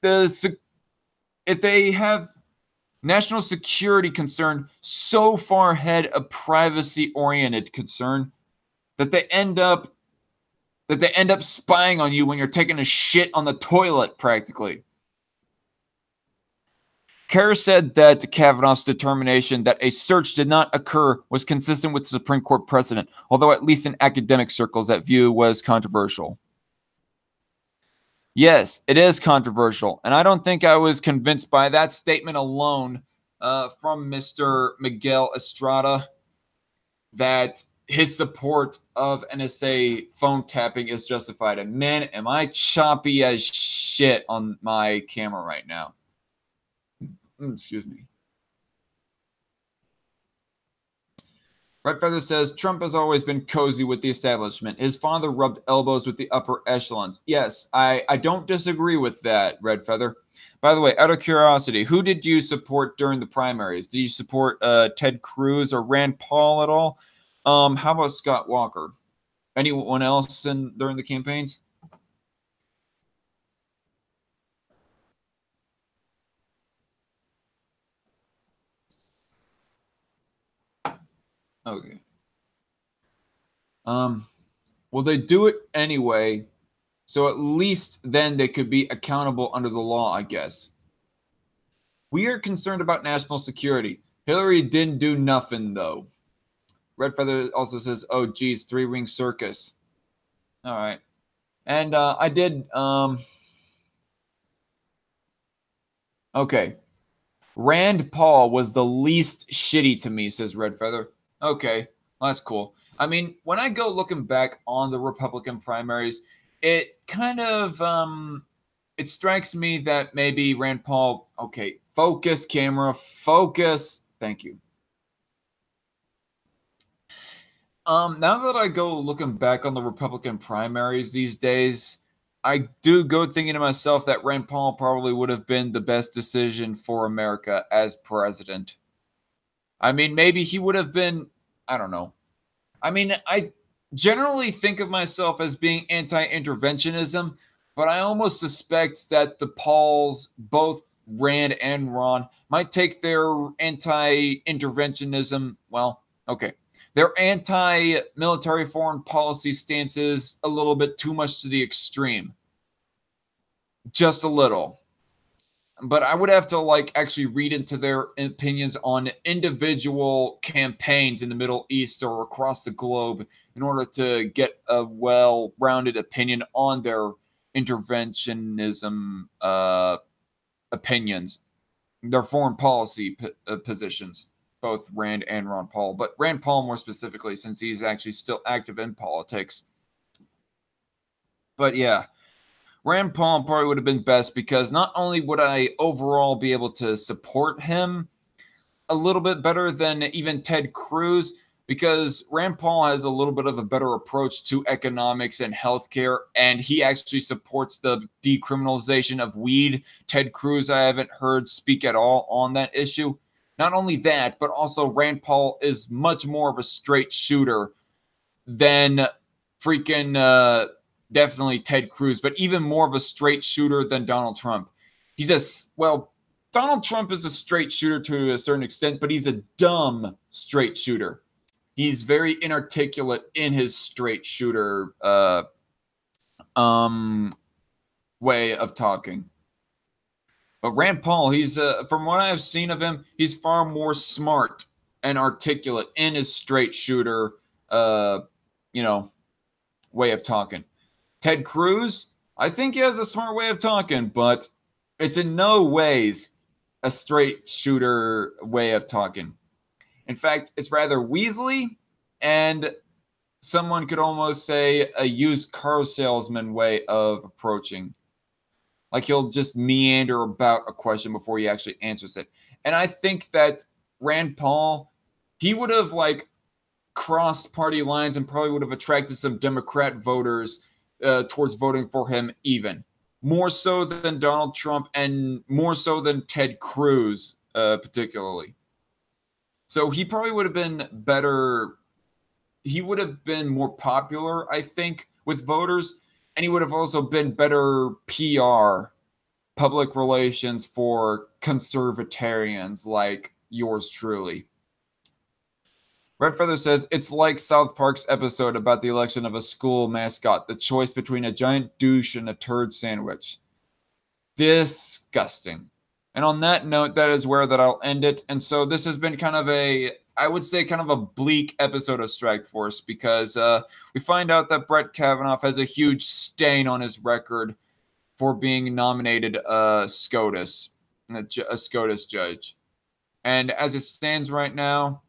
if they have national security concern so far ahead of privacy oriented concern that they end up spying on you when you're taking a shit on the toilet, practically. Kerr said that Kavanaugh's determination that a search did not occur was consistent with the Supreme Court precedent, although at least in academic circles that view was controversial. Yes, it is controversial, and I don't think I was convinced by that statement alone from Mr. Miguel Estrada that his support of NSA phone tapping is justified. And man, am I choppy as shit on my camera right now. Excuse me. Red Feather says, Trump has always been cozy with the establishment. His father rubbed elbows with the upper echelons. Yes, I don't disagree with that, Red Feather. By the way, out of curiosity, who did you support during the primaries? Did you support Ted Cruz or Rand Paul at all? How about Scott Walker? Anyone else during the campaigns? Okay. Well, they do it anyway, so at least then they could be accountable under the law, I guess. We are concerned about national security. Hillary didn't do nothing, though. Red Feather also says, oh, geez, three-ring circus. All right. And I did... Okay. Rand Paul was the least shitty to me, says Red Feather. Okay, well, that's cool. I mean, when I go looking back on the Republican primaries, it kind of it strikes me that maybe Rand Paul, okay, focus, camera, focus. Thank you. Now that I go looking back on the Republican primaries these days, I do go thinking to myself that Rand Paul probably would have been the best decision for America as president. I mean, maybe he would have been, I don't know. I mean, I generally think of myself as being anti-interventionism, but I almost suspect that the Pauls, both Rand and Ron, might take their anti-interventionism, well, okay, their anti-military foreign policy stances a little bit too much to the extreme. Just a little. But I would have to actually read into their opinions on individual campaigns in the Middle East or across the globe in order to get a well-rounded opinion on their interventionism opinions, their foreign policy positions, both Rand and Ron Paul. But Rand Paul more specifically, since he's actually still active in politics. But yeah. Rand Paul probably would have been best because not only would I overall be able to support him a little bit better than even Ted Cruz, because Rand Paul has a little bit of a better approach to economics and healthcare, and he actually supports the decriminalization of weed. Ted Cruz, I haven't heard speak at all on that issue. Not only that, but also Rand Paul is much more of a straight shooter than freaking... definitely Ted Cruz, but even more of a straight shooter than Donald Trump. Donald Trump is a straight shooter to a certain extent, but he's a dumb straight shooter. He's very inarticulate in his straight shooter way of talking. But Rand Paul, he's from what I've seen of him, he's far more smart and articulate in his straight shooter way of talking. Ted Cruz, I think he has a smart way of talking, but it's in no ways a straight shooter way of talking. In fact, it's rather weaselly and someone could almost say a used car salesman way of approaching. Like he'll just meander about a question before he actually answers it. And I think that Rand Paul, he would have crossed party lines and probably would have attracted some Democrat voters towards voting for him even. More so than Donald Trump and more so than Ted Cruz, particularly. So he probably would have been better. He would have been more popular, I think, with voters, and he would have also been better PR, public relations for conservatarians like yours truly. Red Feather says, it's like South Park's episode about the election of a school mascot, the choice between a giant douche and a turd sandwich. Disgusting. And on that note, that is where that I'll end it. And so this has been kind of I would say kind of a bleak episode of Strike Force, because we find out that Brett Kavanaugh has a huge stain on his record for being nominated a SCOTUS judge. And as it stands right now,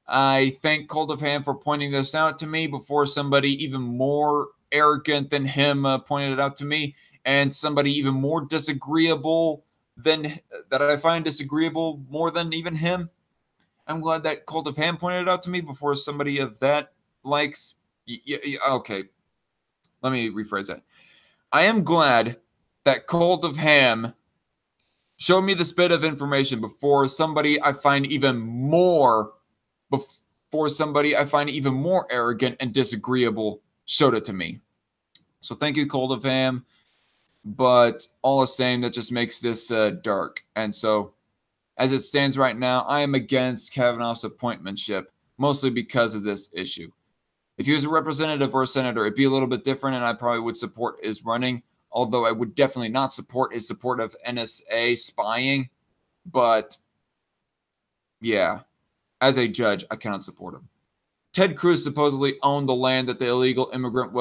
I thank Cold of Ham for pointing this out to me before somebody even more arrogant than him pointed it out to me, and somebody even more disagreeable than that I find disagreeable more than even him. I'm glad that Cold of Ham pointed it out to me before somebody of that likes. Okay, let me rephrase that. I am glad that Cold of Ham showed me this bit of information before somebody I find even more arrogant and disagreeable showed it to me. So thank you, Cold of Ham. But all the same, that just makes this dark. And so, as it stands right now, I am against Kavanaugh's appointmentship, mostly because of this issue. If he was a representative or a senator, it'd be a little bit different, and I probably would support his running, although I would definitely not support his support of NSA spying. But, yeah, as a judge, I cannot support him. Ted Cruz supposedly owned the land that the illegal immigrant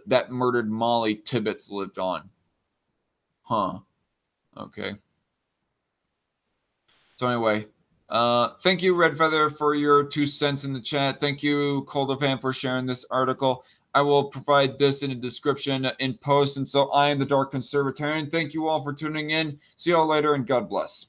that murdered Molly Tibbetts lived on. Huh. Okay. So anyway, thank you, Red Feather, for your 2 cents in the chat. Thank you, Cold of Ham, for sharing this article. I will provide this in the description in post. And so I am the Dark Conservatarian. Thank you all for tuning in. See you all later, and God bless.